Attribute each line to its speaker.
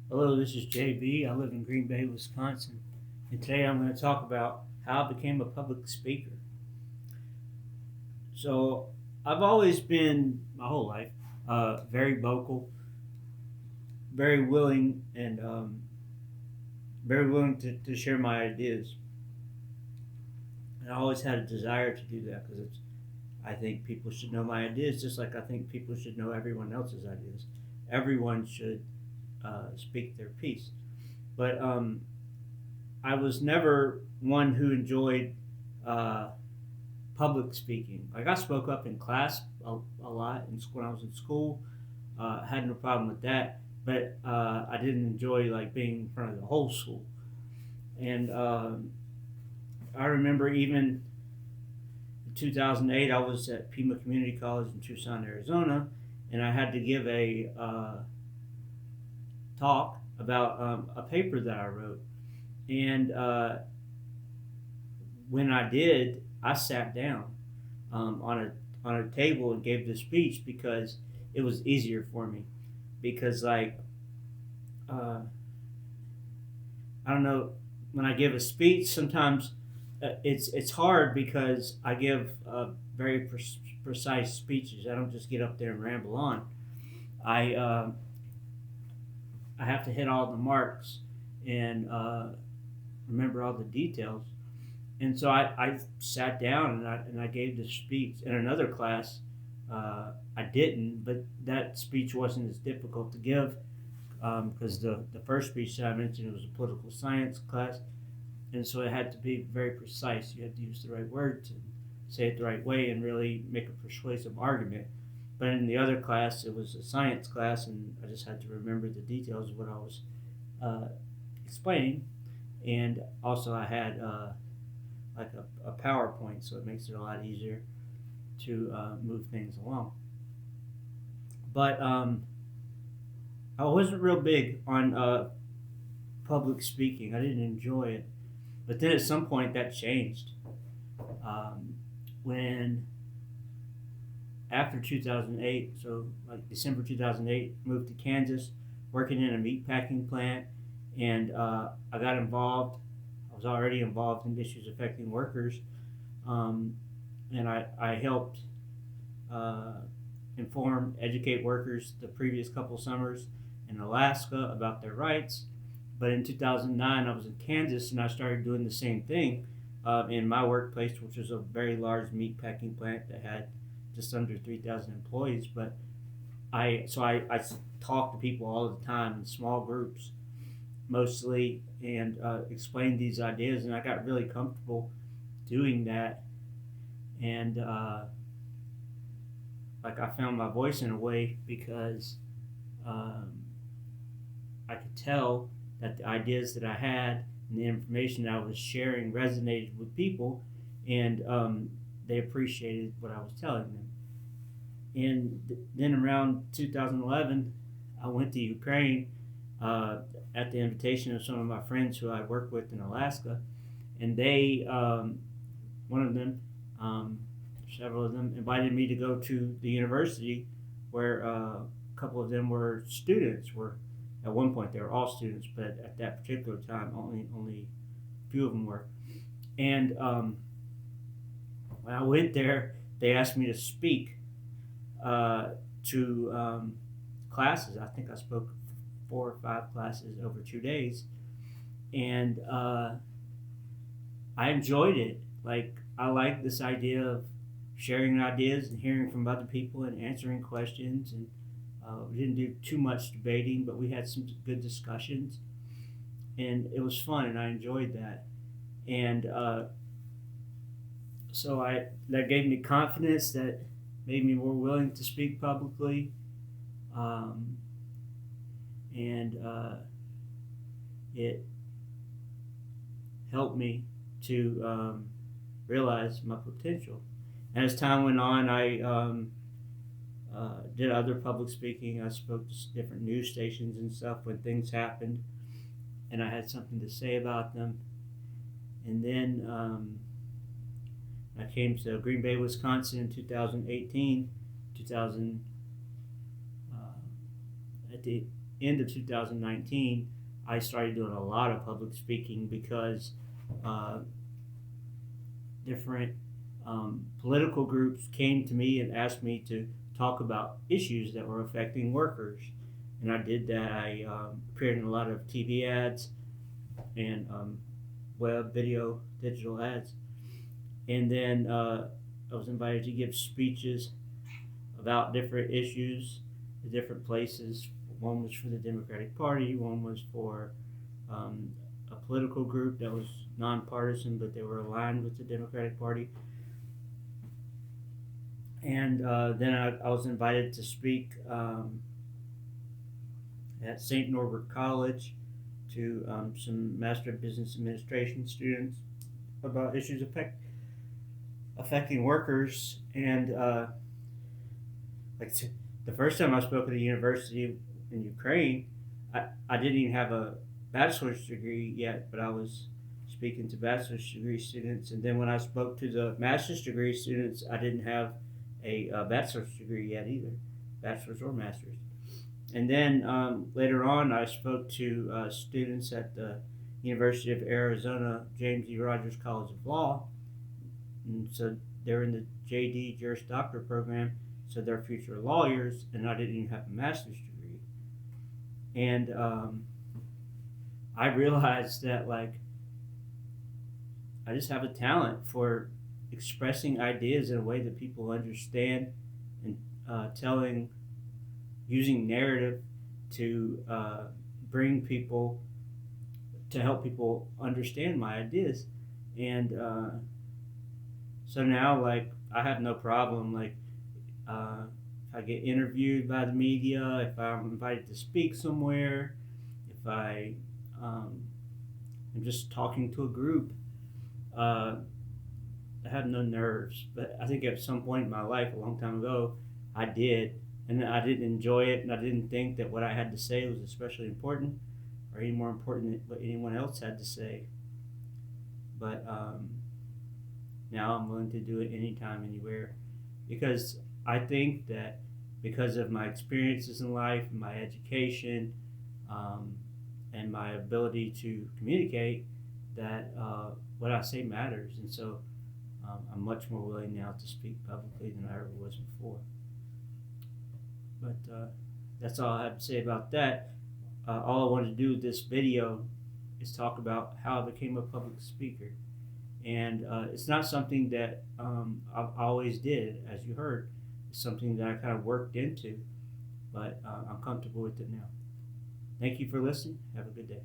Speaker 1: Hello, this is JB. I live in Green Bay, Wisconsin, and today I'm going to talk about how I became a public speaker. So, I've always been, my whole life, very vocal, very willing, and very willing to share my ideas. And I always had a desire to do that because I think people should know my ideas just like I think people should know everyone else's ideas. Everyone should speak their piece. But I was never one who enjoyed uh, public speaking. Like I spoke up in class a lot when I was in school. Had no problem with that, but I didn't enjoy like being in front of the whole school. And I remember even in 2008, I was at Pima Community College in Tucson, Arizona, and I had to give a talk about a paper that I wrote. And when I did, I sat down on a table and gave the speech because it was easier for me. Because uh, I don't know, when I give a speech, sometimes it's hard because I give very precise speeches. I don't just get up there and ramble on. I uh, I have to hit all the marks and remember all the details. And so I sat down and I gave the speech. In another class, I didn't, but that speech wasn't as difficult to give because the first speech that I mentioned was a political science class, and so it had to be very precise. You had to use the right words and say it the right way and really make a persuasive argument. But in the other class, it was a science class, and I just had to remember the details of what I was uh, explaining. And also, I had like a PowerPoint, so it makes it a lot easier to move things along. But I wasn't real big on public speaking. I didn't enjoy it. But then at some point that changed. When after 2008, so like December 2008, moved to Kansas, working in a meat packing plant, and I got involved. I was already involved in issues affecting workers, um, and I helped uh, inform, educate workers the previous couple summers in Alaska about their rights. But in 2009, I was in Kansas and I started doing the same thing in my workplace, which was a very large meat packing plant that had just under 3,000 employees. But I talked to people all the time in small groups, mostly, and explained these ideas, and I got really comfortable doing that. And like I found my voice in a way because um, I could tell that the ideas that I had and the information that I was sharing resonated with people, and they appreciated what I was telling them. And then around 2011, I went to Ukraine uh, at the invitation of some of my friends who I work with in Alaska, and one of them, um, several of them, invited me to go to the university where a couple of them were students. Were at one point they were all students, but at that particular time, only a few of them were. And when I went there, they asked me to speak uh, to classes. I think I spoke 4 or 5 classes over 2 days, and I enjoyed it. Like I like this idea of sharing ideas and hearing from other people and answering questions. And we didn't do too much debating, but we had some good discussions, and it was fun, and I enjoyed that. And so I that gave me confidence that made me more willing to speak publicly, um, and it helped me to realize my potential. And as time went on, I did other public speaking. I spoke to different news stations and stuff when things happened, and I had something to say about them. And then I came to Green Bay, Wisconsin in 2018, 2000 at the end of 2019, I started doing a lot of public speaking because uh, different political groups came to me and asked me to talk about issues that were affecting workers. And I did that. I appeared in a lot of TV ads and web, video, digital ads. And then I was invited to give speeches about different issues at different places. One was for the Democratic Party, one was for um, a political group that was nonpartisan, but they were aligned with the Democratic Party. And then I was invited to speak at St. Norbert College to some Master of Business Administration students about issues affecting workers. And like the first time I spoke at a university in Ukraine, I didn't even have a bachelor's degree yet, but I was speaking to bachelor's degree students. And then when I spoke to the master's degree students, I didn't have a bachelor's degree yet either, bachelor's or master's. And then later on, I spoke to students at the University of Arizona James E. Rogers College of Law. And so they're in the JD Juris Doctor program, so they're future lawyers, and I didn't even have a master's degree. And I realized that, like, I just have a talent for expressing ideas in a way that people understand and using narrative to bring people, to help people understand my ideas. And so now, like, I have no problem, like, if I get interviewed by the media, if I'm invited to speak somewhere, if I am just talking to a group, I have no nerves. But I think at some point in my life, a long time ago, I did. And I didn't enjoy it, and I didn't think that what I had to say was especially important or any more important than what anyone else had to say. But now I'm willing to do it anytime, anywhere, because I think that because of my experiences in life, and my education, and my ability to communicate, that what I say matters. And so I'm much more willing now to speak publicly than I ever was before. But that's all I have to say about that. All I wanted to do with this video is talk about how I became a public speaker. And it's not something that I've always did, as you heard. It's something that I kind of worked into, but I'm comfortable with it now. Thank you for listening. Have a good day.